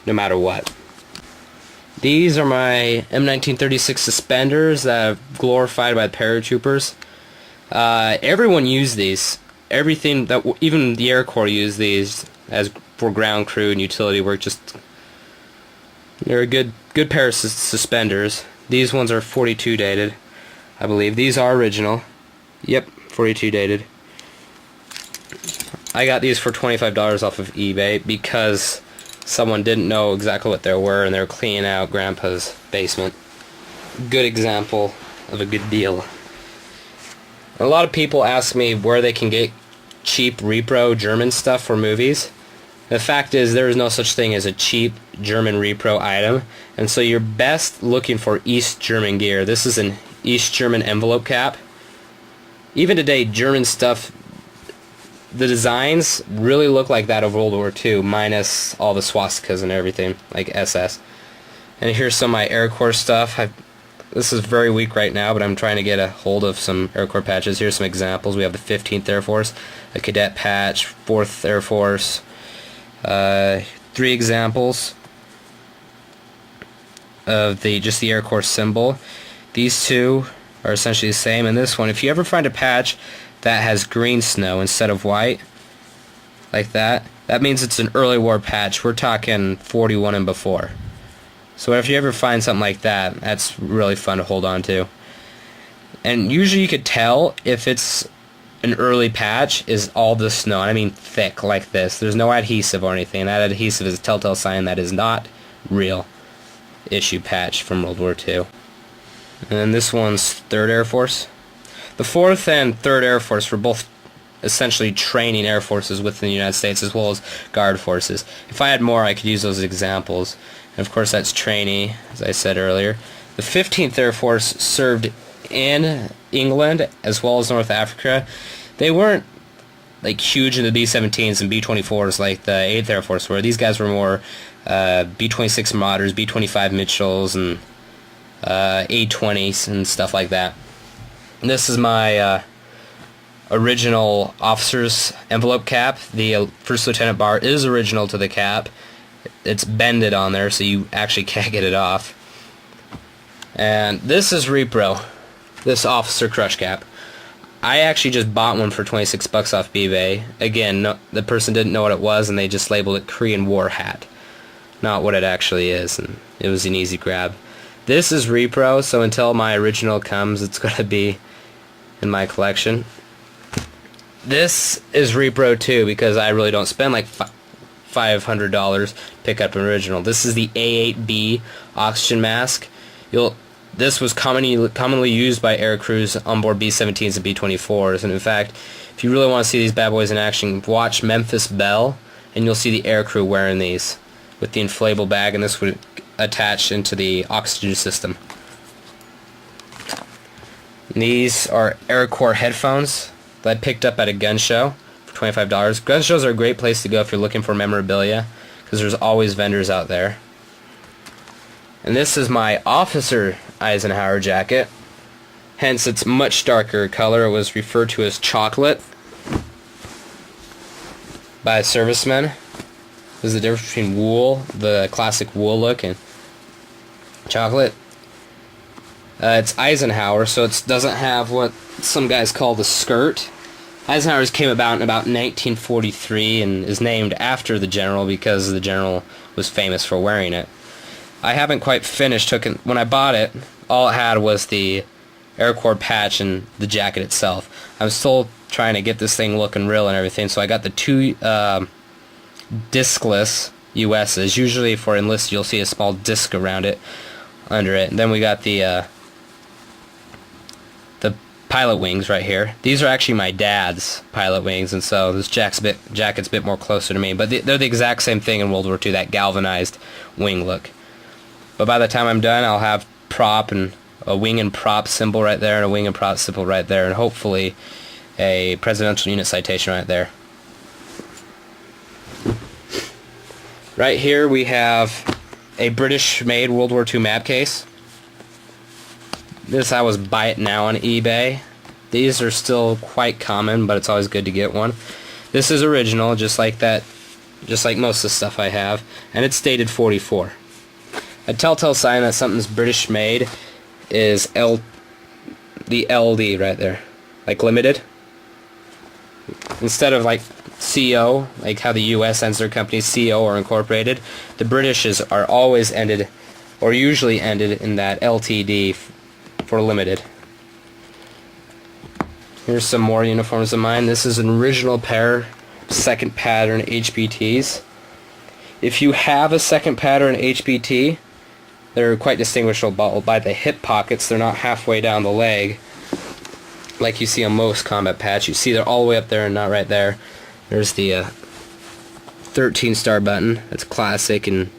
no matter what. These are my M1936 suspenders that are glorified by the paratroopers. Everyone used these. Everything that even the Air Corps used these as for ground crew and utility work. Just they're a good pair of suspenders. These ones are 42 dated, I believe. These are original. Yep, 42 dated. I got these for $25 off of eBay because someone didn't know exactly what they were and they were cleaning out Grandpa's basement. Good example of a good deal. A lot of people ask me where they can get cheap repro German stuff for movies. The fact is there is no such thing as a cheap German repro item, and so you're best looking for East German gear. This is an East German envelope cap. Even today, German stuff, the designs really look like that of World War II, minus all the swastikas and everything, like SS. And here's some of my Air Corps stuff. This is very weak right now, but I'm trying to get a hold of some Air Corps patches. Here's some examples. We have the 15th Air Force, a cadet patch, 4th Air Force. 3 examples of just the Air Corps symbol. These two are essentially the same. And this one, if you ever find a patch that has green snow instead of white, like that means it's an early war patch. We're talking 41 and before. So if you ever find something like that, that's really fun to hold on to. And usually you could tell if it's an early patch is all the snow, and I mean thick like this. There's no adhesive or anything. That adhesive is a telltale sign that is not real issue patch from World War II. And then this one's 3rd Air Force. The 4th and 3rd Air Force were both essentially training air forces within the United States as well as guard forces. If I had more, I could use those as examples. And of course that's trainee, as I said earlier. The 15th Air Force served in England as well as North Africa. They weren't like huge in the B-17s and B-24s like the 8th Air Force were. These guys were more B-26 Marauders, B-25 Mitchells, and A-20s and stuff like that. And this is my original officer's envelope cap. The First Lieutenant bar is original to the cap. It's bended on there, so you actually can't get it off. And this is repro, this officer crush cap. I actually just bought one for 26 bucks off eBay. Again, the person didn't know what it was, and they just labeled it Korean War hat. Not what it actually is, and it was an easy grab. This is repro, so until my original comes, it's going to be in my collection. This is repro too, because I really don't spend like $500 to pick up an original. This is the A8B oxygen mask. This was commonly used by air crews on board B-17s and B-24s, and in fact, if you really want to see these bad boys in action, watch Memphis Belle, and you'll see the air crew wearing these with the inflatable bag, and this would attach into the oxygen system. And these are Air Corps headphones that I picked up at a gun show for $25. Gun shows are a great place to go if you're looking for memorabilia, because there's always vendors out there. And this is my officer Eisenhower jacket. Hence its much darker color. It was referred to as chocolate by servicemen. There's the difference between wool, the classic wool look, and chocolate. It's Eisenhower, so it doesn't have what some guys call the skirt. Eisenhower's came about in about 1943 and is named after the general because the general was famous for wearing it. I haven't quite finished. When I bought it, all it had was the Air Corps patch and the jacket itself. I'm still trying to get this thing looking real and everything, so I got the 2 discless USs. Usually for enlisted you'll see a small disc around it, under it. And then we got the pilot wings right here. These are actually my dad's pilot wings, and so this jacket's a bit more closer to me. But they're the exact same thing in World War II, that galvanized wing look. But by the time I'm done, I'll have prop and a wing and prop symbol right there, and a wing and prop symbol right there, and hopefully a presidential unit citation right there. Right here we have a British-made World War II map case. This I was buy it now on eBay. These are still quite common, but it's always good to get one. This is original, just like that just like most of the stuff I have, and it's dated 44. A telltale sign that something's British made is the LD right there, like limited. Instead of like CO, like how the US ends their companies CO or incorporated, the Britishes are always ended, or usually ended, in that LTD for limited. Here's some more uniforms of mine. This is an original pair, second pattern HBTs. If you have a second pattern HBT, they're quite distinguishable by the hip pockets. They're not halfway down the leg like you see on most combat patch. You see they're all the way up there and not right there. There's the 13 star button. It's classic and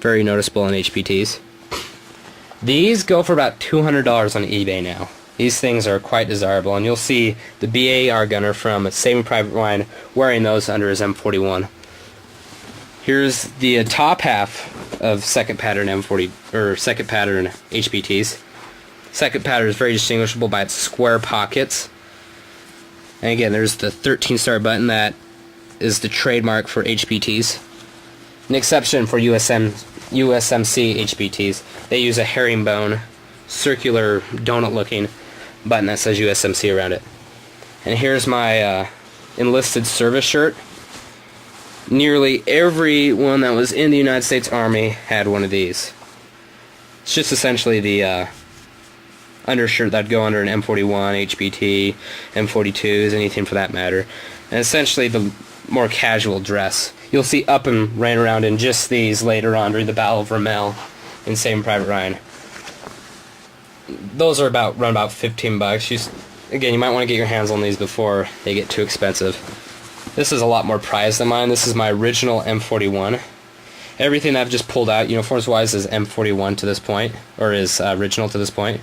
very noticeable in HBTs. These go for about $200 on eBay now. These things are quite desirable, and you'll see the BAR gunner from Saving Private Ryan wearing those under his M41. Here's the top half of second pattern M40 or second pattern HBTs. Second pattern is very distinguishable by its square pockets. And again, there's the 13 star button that is the trademark for HBTs. An exception for USMC HBTs. They use a herringbone, circular, donut-looking button that says USMC around it. And here's my enlisted service shirt. Nearly everyone that was in the United States Army had one of these. It's just essentially the undershirt that'd go under an M41, HBT, M42s, anything for that matter. And essentially the more casual dress. You'll see Upham ran around in just these later on during the Battle of Ramelle in Saving Private Ryan. Those are run about $15. Again, you might want to get your hands on these before they get too expensive. This is a lot more prized than mine. This is my original M41. Everything that I've just pulled out, uniforms wise, is M41 to this point, or is original to this point.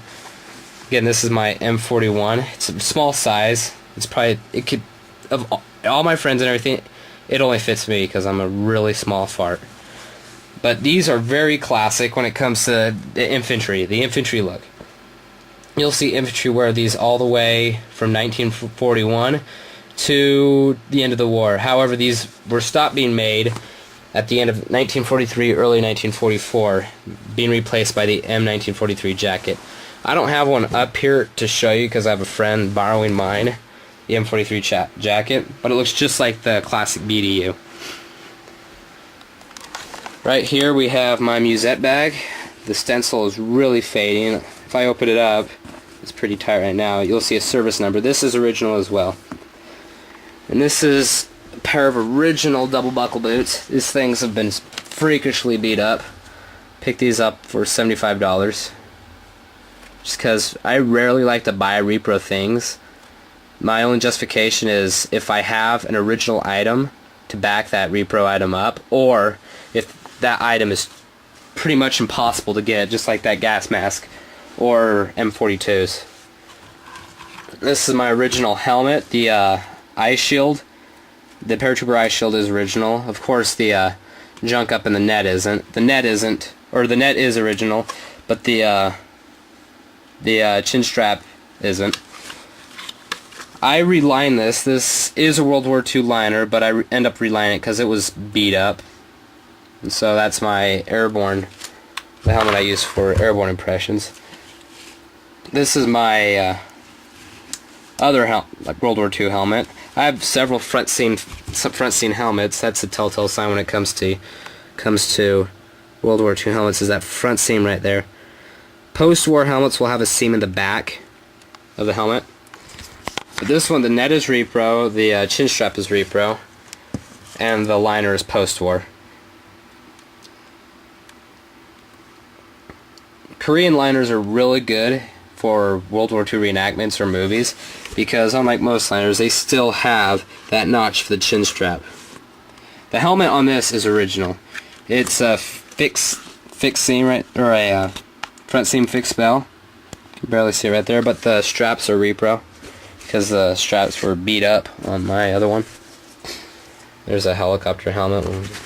Again, this is my M41. It's a small size. It's probably, it could, of all my friends and everything, it only fits me because I'm a really small fart. But these are very classic when it comes to the infantry look. You'll see infantry wear these all the way from 1941 to the end of the war. However, these were stopped being made at the end of 1943, early 1944, being replaced by the M1943 jacket. I don't have one up here to show you because I have a friend borrowing mine, the M43 jacket, but it looks just like the classic BDU. Right here we have my musette bag. The stencil is really fading. If I open it up, it's pretty tight right now, you'll see a service number. This is original as well. And this is a pair of original double buckle boots. These things have been freakishly beat up. Picked these up for $75. Just because I rarely like to buy repro things. My only justification is if I have an original item to back that repro item up, or if that item is pretty much impossible to get, just like that gas mask or M42s. This is my original helmet, the eye shield. The paratrooper eye shield is original. Of course, the junk up in the net isn't. The net isn't, or the net is original, but the chin strap isn't. I reline this. This is a World War II liner, but I end up relining it because it was beat up. And so that's my airborne, the helmet I use for airborne impressions. This is my other like World War II helmet. I have several front seam helmets. That's a telltale sign when it comes to World War II helmets, is that front seam right there. Post-war helmets will have a seam in the back of the helmet. But this one, the net is repro, the chin strap is repro, and the liner is post-war. Korean liners are really good for World War II reenactments or movies because, unlike most liners, they still have that notch for the chin strap. The helmet on this is original. It's a fixed seam, right, or a front seam fixed bell. You can barely see it right there, but the straps are repro because the straps were beat up on my other one. There's a helicopter helmet. We'll just